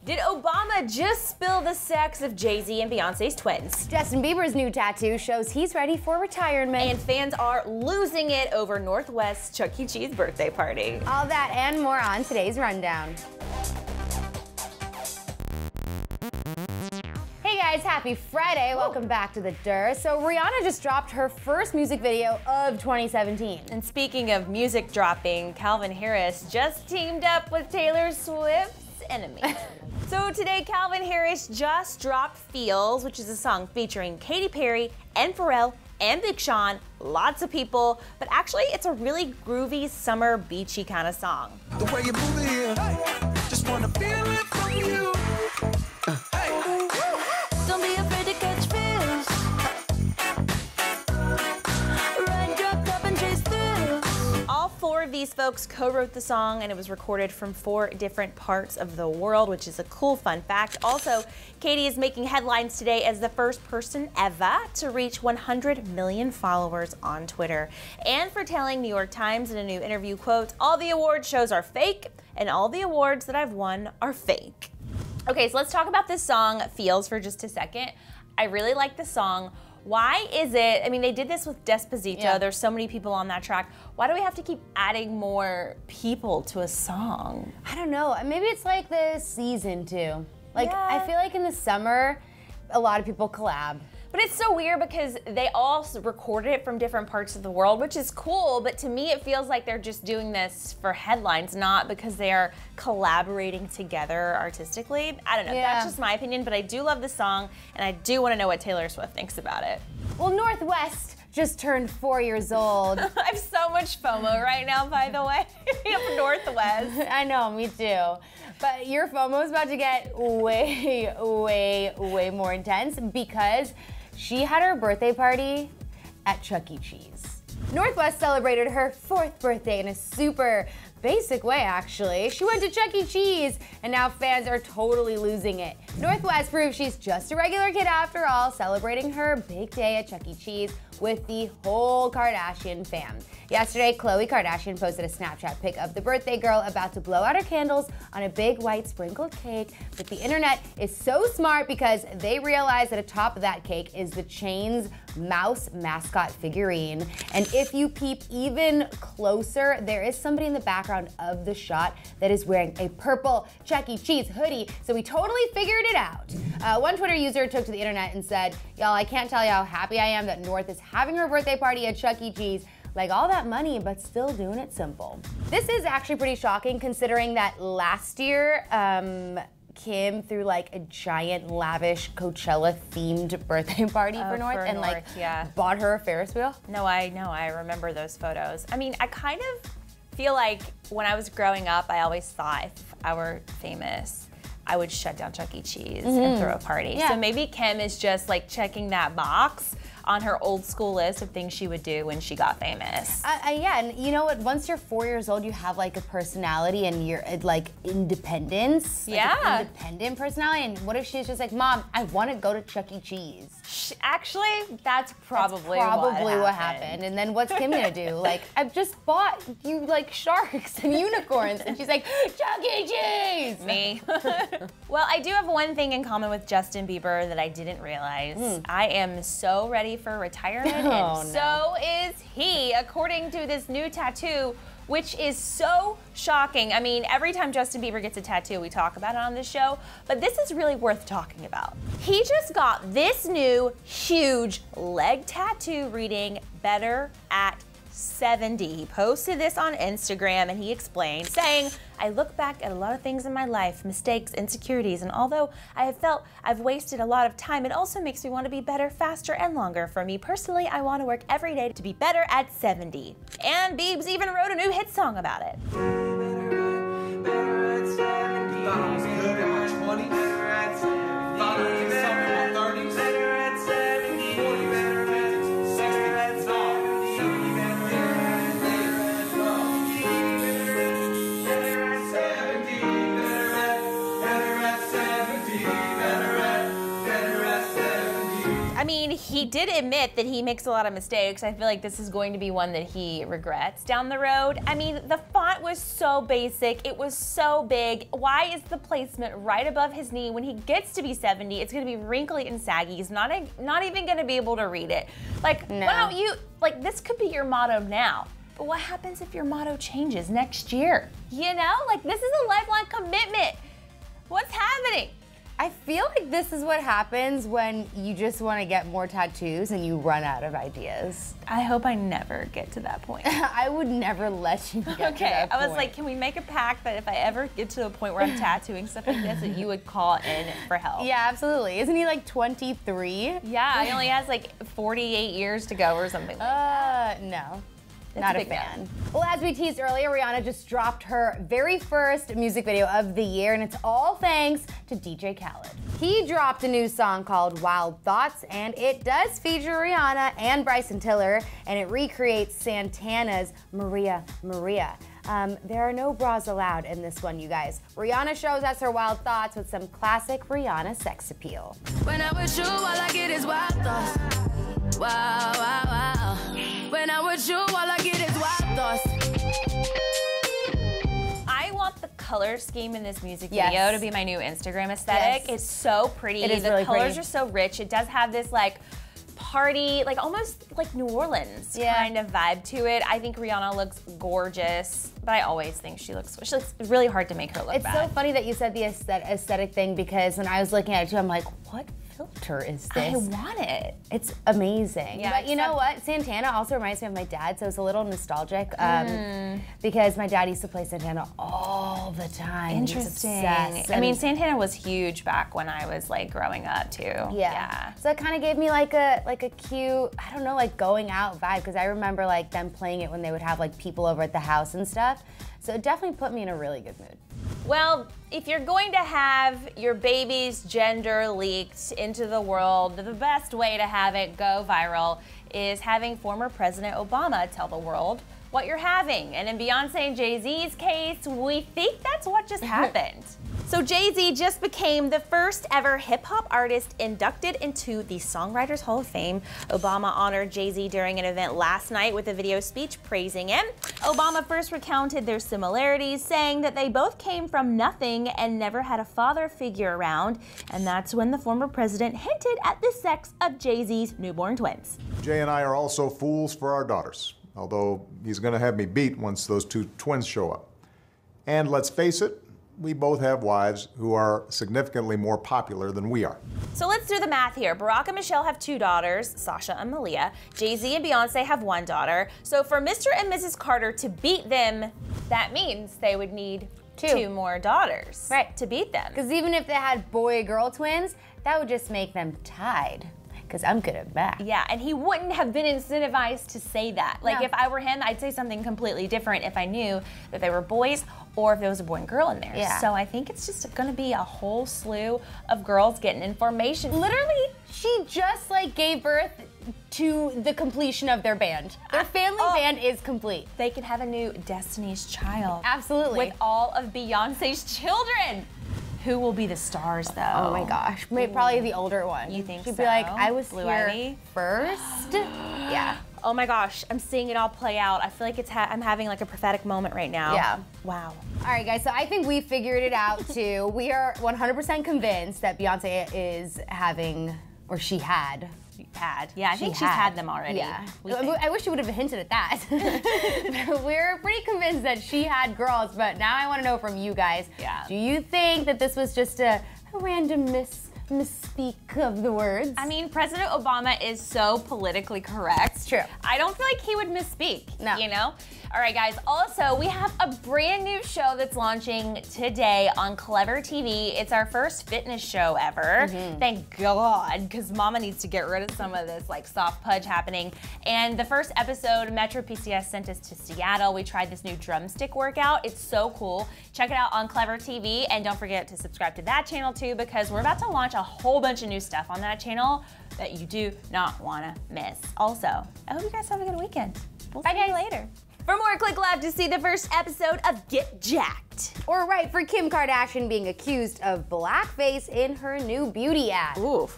Did Obama just spill the sex of Jay-Z and Beyonce's twins? Justin Bieber's new tattoo shows he's ready for retirement. And fans are losing it over Northwest's Chuck E. Cheese birthday party. All that and more on today's Rundown. Hey guys, happy Friday. Welcome back to The Dur. So Rihanna just dropped her first music video of 2017. And speaking of music dropping, Calvin Harris just teamed up with Taylor Swift's enemy. So today, Calvin Harris just dropped Feels, which is a song featuring Katy Perry and Pharrell and Big Sean, lots of people, but actually it's a really groovy, summer, beachy kind of song. The way you move it here, just wanna feel it from you. Don't be afraid to catch feels. Run, drop, up and chase thrills. All four of these folks co-wrote the song, and it was recorded from 4 different parts of the world, which is a cool fun fact. Also, Katy is making headlines today as the first person ever to reach 100 million followers on Twitter, and for telling New York Times in a new interview, quote, "All the award shows are fake, and all the awards that I've won are fake." Okay, so let's talk about this song, Feels, for just a second. I really like the song. Why is it, I mean, they did this with Despacito. Yeah. There's so many people on that track. Why do we have to keep adding more people to a song? I don't know, maybe it's like the season too. Like, Yeah. I feel like in the summer, a lot of people collab. But it's so weird because they all recorded it from different parts of the world, which is cool, but to me it feels like they're just doing this for headlines, not because they are collaborating together artistically. I don't know, Yeah. That's just my opinion, but I do love the song, and I do want to know what Taylor Swift thinks about it. Well, Northwest just turned 4 years old. I have so much FOMO right now, by the way, of Northwest. I know, me too. But your FOMO is about to get way, way more intense because she had her birthday party at Chuck E. Cheese. Northwest celebrated her 4th birthday in a super basic way, actually. She went to Chuck E. Cheese, and now fans are totally losing it. Northwest proves she's just a regular kid after all, celebrating her big day at Chuck E. Cheese with the whole Kardashian fam. Yesterday, Khloe Kardashian posted a Snapchat pic of the birthday girl about to blow out her candles on a big white sprinkled cake. But the internet is so smart because they realized that atop of that cake is the chain's mouse mascot figurine. And if you peep even closer, there is somebody in the background of the shot that is wearing a purple Chuck E. Cheese hoodie. So we totally figured it out. One Twitter user took to the internet and said, "Y'all, I can't tell you how happy I am that North is having her birthday party at Chuck E. Cheese. Like all that money, but still doing it simple." This is actually pretty shocking considering that last year, Kim threw like a giant lavish Coachella themed birthday party for North and like bought her a Ferris wheel. No, I remember those photos. I mean, I kind of feel like when I was growing up, I always thought if I were famous, I would shut down Chuck E. Cheese and throw a party. Yeah. So maybe Kim is just like checking that box on her old school list of things she would do when she got famous. Yeah, and you know what? Once you're 4 years old, you have like a personality and you're like independence. Like an independent personality. And what if she's just like, "Mom, I want to go to Chuck E. Cheese." Actually, that's probably what happened. And then what's Kim gonna do? Like, "I've just bought you like sharks and unicorns," and she's like, "Chuck E. Cheese." Me. Well, I do have one thing in common with Justin Bieber that I didn't realize. I am so ready for retirement, and so is he, according to this new tattoo, which is so shocking. I mean, every time Justin Bieber gets a tattoo, we talk about it on this show, but this is really worth talking about. He just got this new huge leg tattoo reading "Better at 70. He posted this on Instagram and he explained, saying, "I look back at a lot of things in my life, mistakes, insecurities, and although I have felt I've wasted a lot of time, it also makes me want to be better, faster, and longer. For me personally, I want to work every day to be better at 70. And Biebs even wrote a new hit song about it. Better at 70. Thought I was good in my 20s. Better at 70. Thought I was something in my 30s. Better at 70. 40 better at 60. Better at 70. 70 better at 70. Better at 70. Better at 70. Better at 70. I mean, he did admit that he makes a lot of mistakes. I feel like this is going to be one that he regrets down the road. I mean, the font font was so basic. It was so big. Why is the placement right above his knee? When he gets to be 70, it's gonna be wrinkly and saggy. He's not even gonna be able to read it. Like, No. why don't you, like, this could be your motto now. But what happens if your motto changes next year? You know, like, this is a lifelong commitment. What's happening? I feel like this is what happens when you just want to get more tattoos and you run out of ideas. I hope I never get to that point. I would never let you get to Okay, that I was point. like, can we make a pact that if I ever get to a point where I'm tattooing stuff like this, that you would call in for help? Yeah, absolutely. Isn't he like 23? Yeah, he only has like 48 years to go or something like that. No. That's Not a a big no. fan. Well, as we teased earlier, Rihanna just dropped her very first music video of the year, and it's all thanks to DJ Khaled. He dropped a new song called Wild Thoughts, and it does feature Rihanna and Bryson Tiller, and it recreates Santana's Maria Maria. There are no bras allowed in this one, you guys. Rihanna shows us her wild thoughts with some classic Rihanna sex appeal. When I'm with you, all I get is wild thoughts. Wow, wow, wow. When I'm with you, all I get is wild thoughts. I want the color scheme in this music Yes. video to be my new Instagram aesthetic. Yes. It's so pretty. It is the really colors pretty. are so rich. It does have this like party, like almost like New Orleans Yeah. kind of vibe to it. I think Rihanna looks gorgeous, but I always think she looks really hard to make her look It's bad. so funny that you said the aesthetic thing, because when I was looking at it too, I'm like, what filter is this? I want it. It's amazing. Yeah, but you know except- what? Santana also reminds me of my dad, so it's a little nostalgic because my dad used to play Santana all the time. He was Interesting. obsessed. I mean, And- Santana was huge back when I was like growing up too. yeah. So it kind of gave me like a cute, I don't know, like going out vibe, because I remember like them playing it when they would have like people over at the house and stuff. So it definitely put me in a really good mood. Well, if you're going to have your baby's gender leaked into the world, the best way to have it go viral is having former President Obama tell the world what you're having. And in Beyonce and Jay-Z's case, we think that's what just happened. So Jay-Z just became the first ever hip-hop artist inducted into the Songwriters Hall of Fame. Obama honored Jay-Z during an event last night with a video speech praising him. Obama first recounted their similarities, saying that they both came from nothing and never had a father figure around. And that's when the former president hinted at the sex of Jay-Z's newborn twins. Jay and I are also fools for our daughters, although he's going to have me beat once those two twins show up. And let's face it, we both have wives who are significantly more popular than we are. So let's do the math here. Barack and Michelle have 2 daughters, Sasha and Malia. Jay-Z and Beyonce have 1 daughter. So for Mr. and Mrs. Carter to beat them, that means they would need 2 more daughters, Right. to beat them. Because even if they had boy-girl twins, that would just make them tied. Because I'm good at math. Yeah, and he wouldn't have been incentivized to say that. Like, No. if I were him, I'd say something completely different if I knew that they were boys or if there was a boy and girl in there. Yeah. So I think it's just gonna be a whole slew of girls getting information. Literally, she just like gave birth to the completion of their band. Their family band is complete. They could have a new Destiny's Child. Absolutely. With all of Beyonce's children. Who will be the stars, though? Oh my gosh, probably the older one. You think She'd so? be like, I was Blue here Ivy? first. Yeah. Oh my gosh, I'm seeing it all play out. I feel like I'm having like a prophetic moment right now. Yeah. Wow. All right, guys, so I think we figured it out too. We are 100% convinced that Beyonce is having, or she had. Yeah, I think she's had them already. Yeah. We think. I wish she would have hinted at that. We're pretty convinced that she had girls, but now I want to know from you guys. Yeah. Do you think that this was just a random misspeak of the words? I mean, President Obama is so politically correct. It's true. I don't feel like he would misspeak. No. You know? All right, guys. Also, we have a brand new show that's launching today on Clevver TV. It's our first fitness show ever. Thank God, because Mama needs to get rid of some of this like soft pudge happening. And the first episode, Metro PCS sent us to Seattle. We tried this new drumstick workout. It's so cool. Check it out on Clevver TV, and don't forget to subscribe to that channel too, because we're about to launch a whole bunch of new stuff on that channel that you do not want to miss. Also, I hope you guys have a good weekend. We'll see you later. For more, click live to see the first episode of Get Jacked. Or right for Kim Kardashian being accused of blackface in her new beauty ad. Oof.